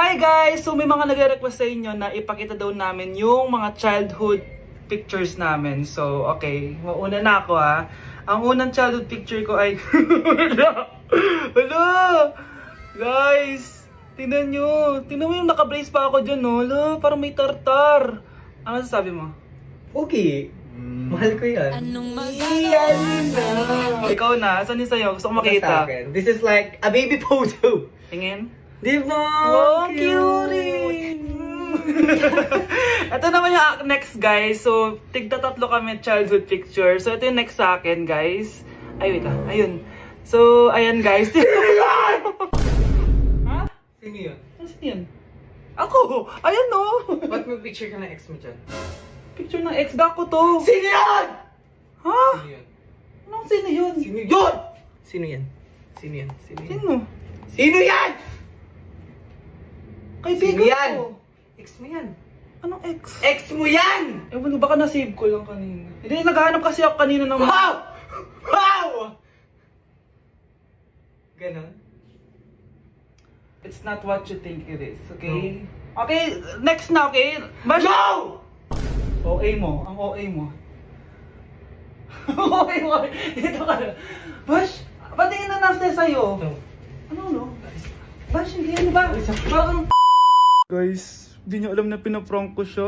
Hi guys! So may mga nagre-request sa inyo na ipakita daw namin yung mga childhood pictures namin. So okay, mauna na ako ha. Ang unang childhood picture ko ay... Hala! Guys! Tingnan nyo! Tingnan mo yung naka-brace pa ako dyan, no? Hala, parang may tartar. Ano sasabi mo? Okay. Mahal ko yan. Ikaw na, saan yung sa'yo? Gusto ko makita. This is like a baby photo. Tingin? Di ba? Wow, cute! Ito naman yung next guys. So, tigda tatlo kami childhood picture. So, ito yung next sa akin guys. Ay, wait ah. Ayun. So, ayan guys. Ha? Sino yun? Saan yun? Ako! Ayan no! Ba't may picture ka ng ex mo dyan? Picture ng ex ko to. Sino yan? Ha? Sino yun? Anong sino yun? Sino yun? Sino yan? Sino yan? Sino yan? Sino? Sino yan? Kaibigan Sino yan? ko. Ex mo yan. Anong ex? Ex mo yan! Ewan, baka na-save ko lang kanina. Hindi, naghahanap kasi ako kanina ng... Wow! Wow! Ganon? It's not what you think it is, okay? Okay, next na, okay? No! OA mo, ang OA mo. OA mo, dito ka na. Bash, patingin na nasa sa'yo. No. Ano, no? Bash, hindi, ano ba? Parang... Guys, hindi nyo alam na pinaprank ko siya.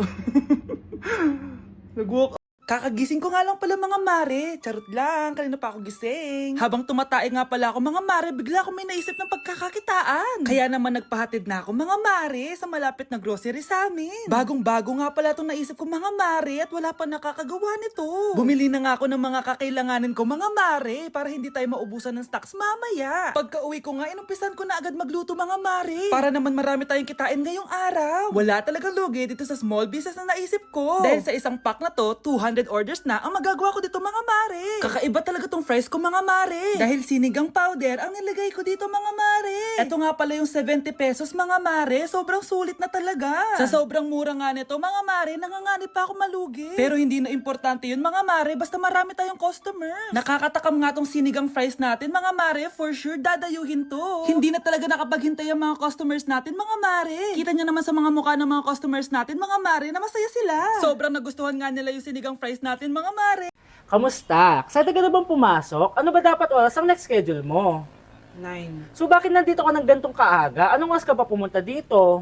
Nag-walk. Kakagising ko nga lang pala mga mare. Charot lang, kanina pa ako gising. Habang tumatae nga pala ako mga mare, bigla ako may naisip ng pagkakakitaan. Kaya naman nagpahatid na ako mga mare sa malapit na grocery sa amin. Bagong-bago nga pala itong naisip ko mga mare at wala pa nakakagawa nito. Bumili na nga ako ng mga kakailanganin ko mga mare para hindi tayo maubusan ng stocks mamaya. Pagka uwi ko nga, inumpisan ko na agad magluto mga mare. Para naman marami tayong kitain ngayong araw. Wala talagang lugi dito sa small business na naisip ko. Dahil sa isang pack na to, 200 orders na ang magagawa ko dito mga mare. Kakaiba talaga tong fries ko mga mare. Dahil sinigang powder ang nilagay ko dito mga mare. Ito nga pala yung 70 pesos mga mare. Sobrang sulit na talaga. Sa sobrang mura nga nito mga mare, nanganganib pa ako malugi. Pero hindi na importante yun mga mare, basta marami tayong customers. Nakakatakam nga tong sinigang fries natin mga mare, for sure dadayuhin to. Hindi na talaga nakapaghintay ang mga customers natin mga mare. Kita niyo naman sa mga mukha ng mga customers natin mga mare na masaya sila. Sobrang nagustuhan nga nila yung sinigang fries natin mga mare. Kamusta? Excited ka na bang pumasok? Ano ba dapat oras ang next schedule mo? 9, So bakit nandito ka ng gantong kaaga? Anong oras ka pa pumunta dito?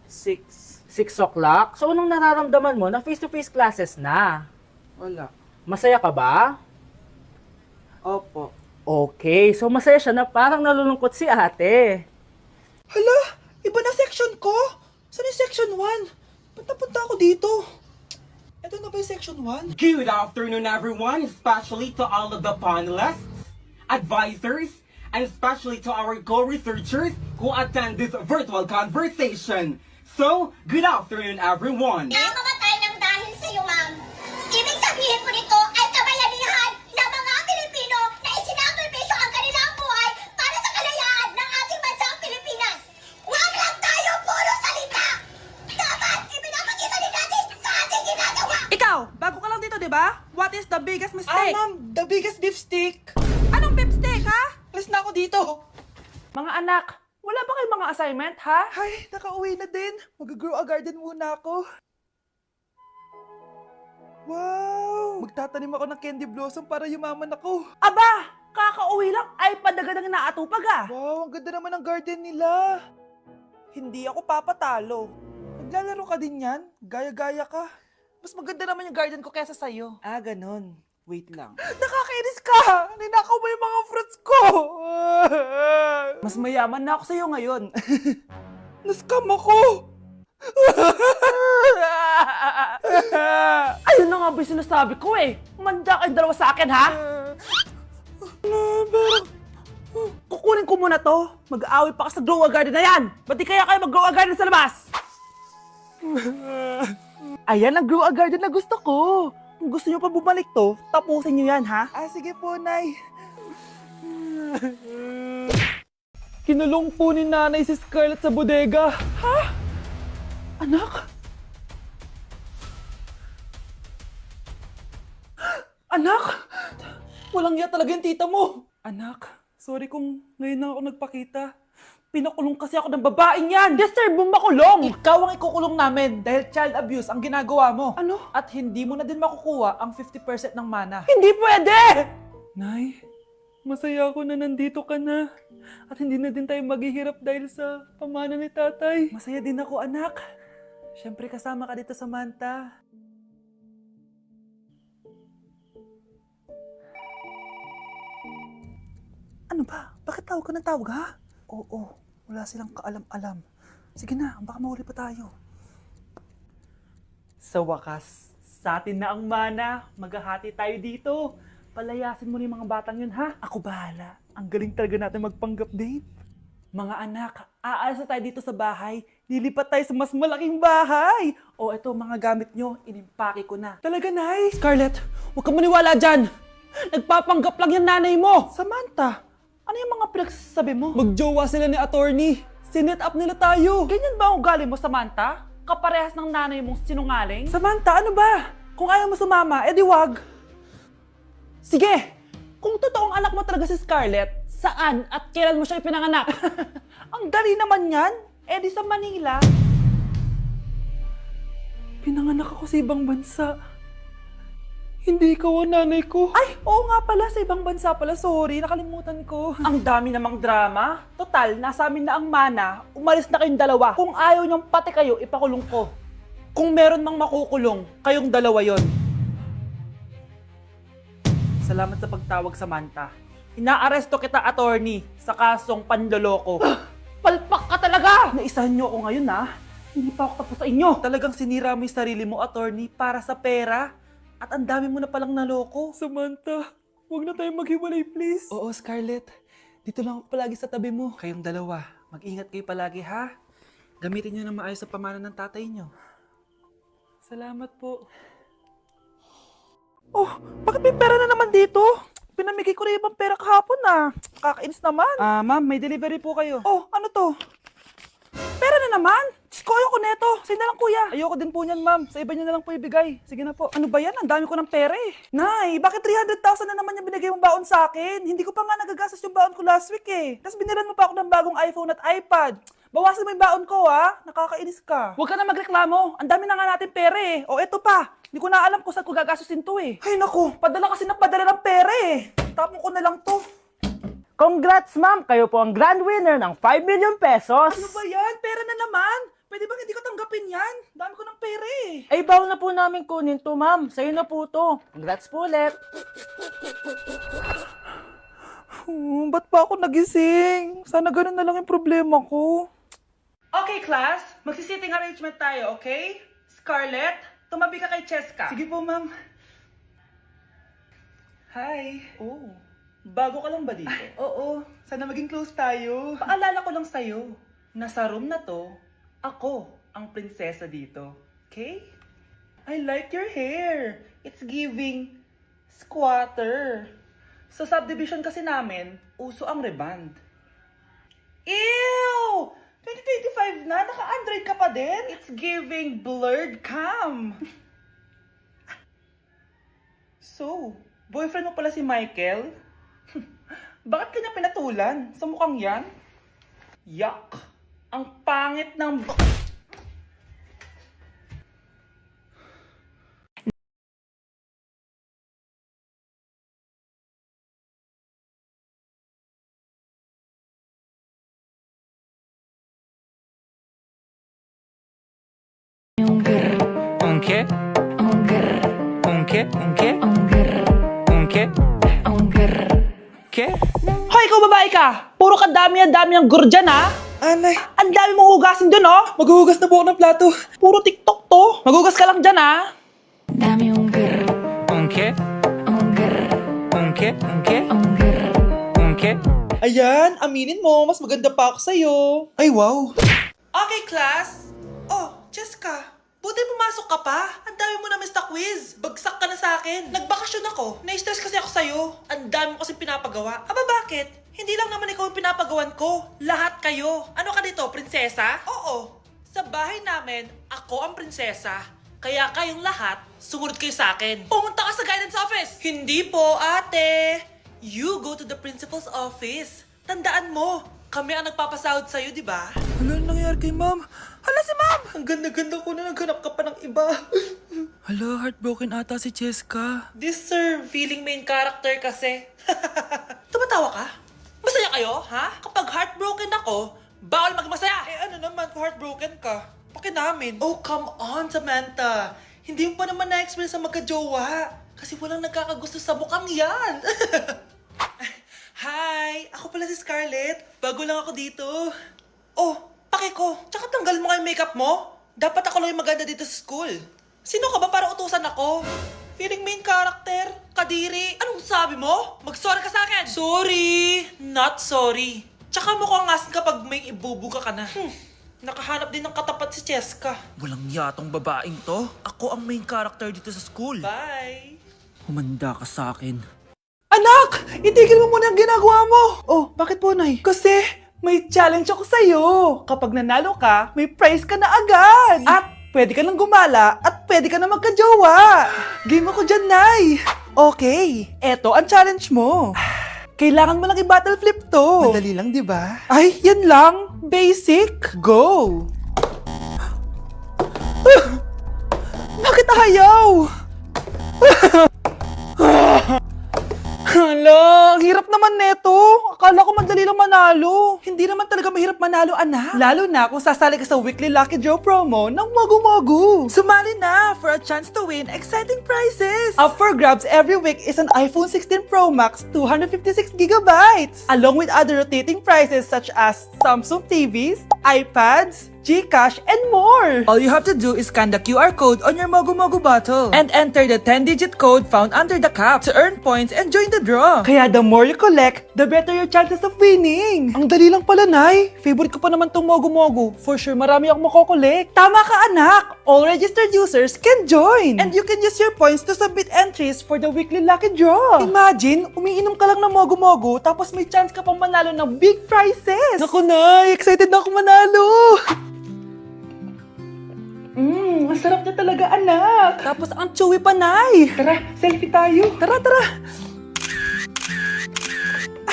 6, 6 o'clock? So anong nararamdaman mo na face-to-face classes na? wala. Masaya ka ba? Opo. Okay, so masaya siya na parang nalulungkot si ate. Hala, iba na section ko. Saan yung section 1? Punta-punta ako dito. Ito na ba yung section 1? Good afternoon, everyone, especially to all of the panelists, advisors, and especially to our co-researchers who attend this virtual conversation. So, good afternoon, everyone. Nakamatay ng dahil sa iyo, ma'am. Ibig sabihin po nito ay kabayanihan ng mga Pilipino na isinakripisyo ang kanilang buhay para sa kalayaan ng ating bansang Pilipinas. Huwag lang tayo puro salita! Dapat ipinapakita din natin sa ating ginagawa! Ikaw, bago ka lang dito, di ba? What is the biggest mistake? Ma'am, the biggest beef stick. Anong beef steak, ha? Alis na ako dito. Mga anak, wala ba kayong mga assignment, ha? Ay, nakauwi na din. Mag-grow a garden muna ako. Wow! Magtatanim ako ng candy blossom para yumaman ako. Aba, kakauwi lang ay padagadang naatupag, ha? Wow, ang ganda naman ng garden nila. Hindi ako papatalo. Maglalaro ka din yan? Gaya-gaya ka. Mas maganda naman yung garden ko kesa sa'yo. Ah, ganun. Wait lang. Nakakainis ka! Ninakaw mo yung mga fruits ko! Mas mayaman na ako sa'yo ngayon. Nascam ako! Ayun na nga ba yung sinasabi ko eh. Manda kayong dalawa sa akin, ha? Kukunin ko muna to. Mag-aaway pa ka sa grow a garden na yan. Ba't di kaya kayo mag-grow a garden sa labas? Ayan ang grow a garden na gusto ko. Kung gusto nyo pa bumalik to, tapusin nyo yan, ha? Ah, sige po, Nay. Kinulong po ni nanay si Scarlett sa bodega. Ha? Anak? Anak? Walang iya talaga yung tita mo. Anak, sorry kung ngayon lang ako nagpakita. Pinakulong kasi ako ng babaeng yan! Deserve mo makulong! Ikaw ang ikukulong namin dahil child abuse ang ginagawa mo. Ano? At hindi mo na din makukuha ang 50% ng mana. Hindi pwede! Nay, masaya ako na nandito ka na. At hindi na din tayo maghihirap dahil sa pamana ni tatay. Masaya din ako, anak. Siyempre kasama ka dito, Samantha. Ano ba? Bakit tawag ka ng tawag, ha? Oo, wala silang kaalam-alam. Sige na, baka mahuli pa tayo. Sa wakas, sa atin na ang mana. Maghahati tayo dito. Palayasin mo na yung mga batang yun, ha? Ako bahala. Ang galing talaga natin magpanggap date. Mga anak, aalis na tayo dito sa bahay. Lilipat tayo sa mas malaking bahay. O eto, mga gamit nyo, inimpake ko na. Talaga, Nay? Scarlett, huwag kang maniwala dyan. Nagpapanggap lang yung nanay mo. Samantha, ano yung mga pinagsasabi mo? Magjowa sila ni attorney. Sinet up nila tayo. Ganyan ba ang ugali mo, Samantha? Kaparehas ng nanay mong sinungaling? Samantha, ano ba? Kung ayaw mo sumama, edi wag. Sige! Kung totoong anak mo talaga si Scarlett, saan at kailan mo siya ipinanganak? Ang dali naman yan. Edi sa Manila. Pinanganak ako sa ibang bansa. Hindi ikaw ang nanay ko. Ay, oo nga pala, sa ibang bansa pala. Sorry, nakalimutan ko. Ang dami namang drama. Total, nasa amin na ang mana. Umalis na kayong dalawa. Kung ayaw niyong pati kayo, ipakulong ko. Kung meron mang makukulong, kayong dalawa yon. Salamat sa pagtawag, Samantha. Inaaresto kita, attorney, sa kasong panloloko. Palpak ka talaga! Naisahan niyo ako ngayon, ha? Hindi pa ako tapos sa inyo. Talagang sinira mo yung sarili mo, attorney, para sa pera. At ang dami mo na palang naloko. Samantha, huwag na tayong maghiwalay, please. Oo, Scarlett. Dito lang ako palagi sa tabi mo. Kayong dalawa, mag-ingat kayo palagi, ha? Gamitin niyo na maayos sa pamana ng tatay niyo. Salamat po. Oh, bakit may pera na naman dito? Pinamigay ko na ibang pera kahapon, Kakainis naman. Ma'am, may delivery po kayo. Oh, ano to? Pera na naman? Diyos ko, ayoko neto. Sa'yo na lang, kuya. Ayoko din po niyan, ma'am. Sa iba niyo na lang po ibigay. Sige na po. Ano ba yan? Ang dami ko ng pera eh. Nay, bakit 300,000 na naman yung binigay mong baon sa akin? Hindi ko pa nga nagagastos yung baon ko last week eh. Tapos biniran mo pa ako ng bagong iPhone at iPad. Bawasan mo yung baon ko, ha? Nakakainis ka. Huwag ka na magreklamo. Ang dami na nga natin pera eh. O eto pa. Hindi ko na alam kung saan ko gagastusin to eh. Ay naku, padala kasi ng padala ng pera eh. Tapon ko na lang to. Congrats, ma'am! Kayo po ang grand winner ng 5 million pesos! Ano ba yan? Pera na naman. Pwede ba hindi ko tanggapin yan? Dami ko ng pera eh. Ay, bawal na po namin kunin to, ma'am. Sa'yo na po to. Congrats po ulit. Ba't pa ako nagising? Sana ganun na lang yung problema ko. Okay, class. Magsi-sitting arrangement tayo, okay? Scarlett, tumabi ka kay Cheska. Sige po, ma'am. Hi. Oh, bago ka lang ba dito? Oo. Sana maging close tayo. Paalala ko lang sa'yo, nasa room na to, ako ang prinsesa dito. Okay? I like your hair. It's giving squatter. Sa subdivision kasi namin, uso ang reband. Ew! 2025 na? Naka-Android ka pa din? It's giving blurred cam. So, boyfriend mo pala si Michael? Bakit kanya pinatulan? Sa mukhang yan? Yuck! Ang pangit ng... Un qué? Un qué? Un qué? ¿Qué? Hoy, ikaw babae ka! Puro kadami ang gur dyan, ha? Anay. Ang dami mong hugasin dun, oh! Maghuhugas na po ako ng plato. Puro TikTok to. Maghugas ka lang dyan, ha? Dame un qué? Un qué? Un qué? Un qué? Ayan, aminin mo, mas maganda pa ako sa'yo. Ay, wow. Okay, class. Oh, Cheska, buti pumasok ka pa. Ang dami mo na miss na quiz. Bagsak ka na sa akin. Nagbakasyon ako. Na-stress kasi ako sa'yo. Ang dami mo kasi pinapagawa. Aba, bakit? Hindi lang naman ikaw yung pinapagawan ko. Lahat kayo. Ano ka dito, prinsesa? Oo. Sa bahay namin, ako ang prinsesa. Kaya kayong lahat, sumunod kayo sa akin. Pumunta ka sa guidance office. Hindi po, ate. You go to the principal's office. Tandaan mo, Kami ang nagpapasahod sa'yo, di ba? Hala, anong nangyari kay ma'am? Hala si ma'am! Ang ganda-ganda ko na naghanap ka pa ng iba. Hala, heartbroken ata si Cheska. This sir, feeling main character kasi. Tumatawa ka? Masaya kayo, ha? Kapag heartbroken ako, bawal maging masaya. Eh ano naman kung heartbroken ka? Pakinamin. Oh, come on, Samantha. Hindi mo pa naman na-experience sa magka-jowa. Kasi walang nagkakagusto sa mukhang yan. Hi! Ako pala si Scarlett. Bago lang ako dito. Oh, pake ko. Tsaka tanggal mo nga yung makeup mo. Dapat ako lang yung maganda dito sa school. Sino ka ba para utusan ako? Feeling main character? Kadiri? Anong sabi mo? Mag-sorry ka sa akin! Sorry! Not sorry. Tsaka mukhang asin kapag may ibubuga ka na. Nakahanap din ng katapat si Cheska. Walang yatong babaeng to. Ako ang main character dito sa school. Bye! Humanda ka sa akin. Anak! Itigil mo muna ang ginagawa mo! Oh, bakit po, Nay? Kasi may challenge ako sa'yo. Kapag nanalo ka, may prize ka na agad. At pwede ka nang gumala at pwede ka na magka-jowa. Game ako dyan, Nay. Okay, eto ang challenge mo. Kailangan mo lang i-battle flip to. Madali lang, di ba? Ay, yan lang. Basic. Go! Bakit ayaw? Hala, ang hirap naman neto. Akala ko madali lang manalo. Hindi naman talaga mahirap manalo, anak. Lalo na kung sasali ka sa weekly Lucky Draw promo ng Mogu Mogu. Sumali na for a chance to win exciting prizes. Up for grabs every week is an iPhone 16 Pro Max 256GB, along with other rotating prizes such as Samsung TVs, iPads, GCash, and more! All you have to do is scan the QR code on your Mogu Mogu bottle and enter the 10-digit code found under the cap to earn points and join the draw. Kaya the more you collect, the better your chances of winning. Ang dali lang pala, Nay. Favorite ko pa naman tong Mogu Mogu. For sure, marami akong makokolekt. Tama ka, anak! All registered users can join! And you can use your points to submit entries for the weekly lucky draw. Imagine, umiinom ka lang ng Mogu Mogu tapos may chance ka pang manalo ng big prizes. Naku, Nay! Excited na ako manalo! Masarap niya talaga, anak. Tapos ang chewy pa, Nay. Tara, selfie tayo. Tara, tara.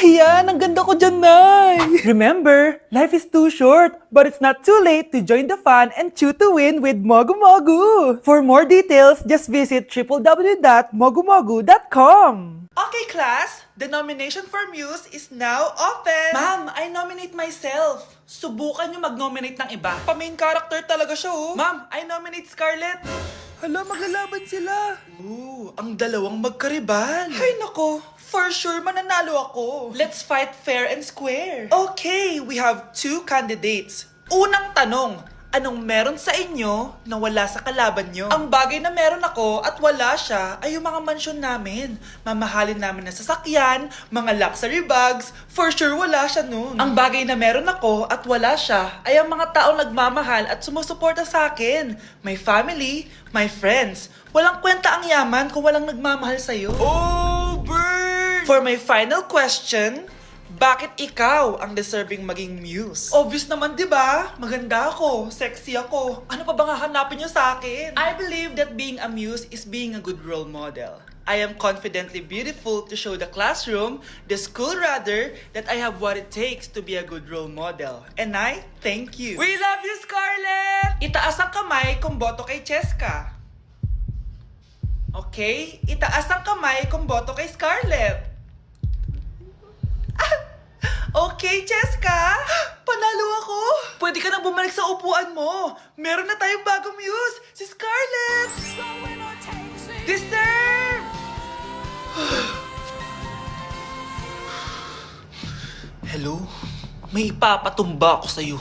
Ayan, ang ganda ko dyan, Nay. Remember, life is too short, but it's not too late to join the fun and chew to win with Mogu Mogu. For more details, just visit www.mogumogu.com. Okay, class. The nomination for Muse is now open. Ma'am, I nominate myself. Subukan nyo mag-nominate ng iba. Pa-main character talaga siya, oh. Ma'am, I nominate Scarlett. Hala, maglalaban sila. Ooh, ang dalawang magkaribal. Ay, nako. For sure, mananalo ako. Let's fight fair and square. Okay, we have 2 candidates. Unang tanong, anong meron sa inyo na wala sa kalaban nyo? Ang bagay na meron ako at wala siya ay yung mga mansyon namin. Mamahalin namin na sasakyan, mga luxury bags, for sure wala siya nun. Ang bagay na meron ako at wala siya ay ang mga taong nagmamahal at sumusuporta sa akin. My family, my friends. Walang kwenta ang yaman kung walang nagmamahal sa'yo. Oh, burn! For my final question, bakit ikaw ang deserving maging muse? Obvious naman, di ba? Maganda ako, sexy ako. Ano pa bang hahanapin niyo sa akin? I believe that being a muse is being a good role model. I am confidently beautiful to show the classroom, the school rather, that I have what it takes to be a good role model. And I thank you. We love you, Scarlett! Itaas ang kamay kung boto kay Cheska. Okay? Itaas ang kamay kung boto kay Scarlett. Okay, Cheska! Panalo ako! Pwede ka nang bumalik sa upuan mo! Meron na tayong bagong muse! Si Scarlett! Deserve! Hello? May ipapatumba ako sa'yo.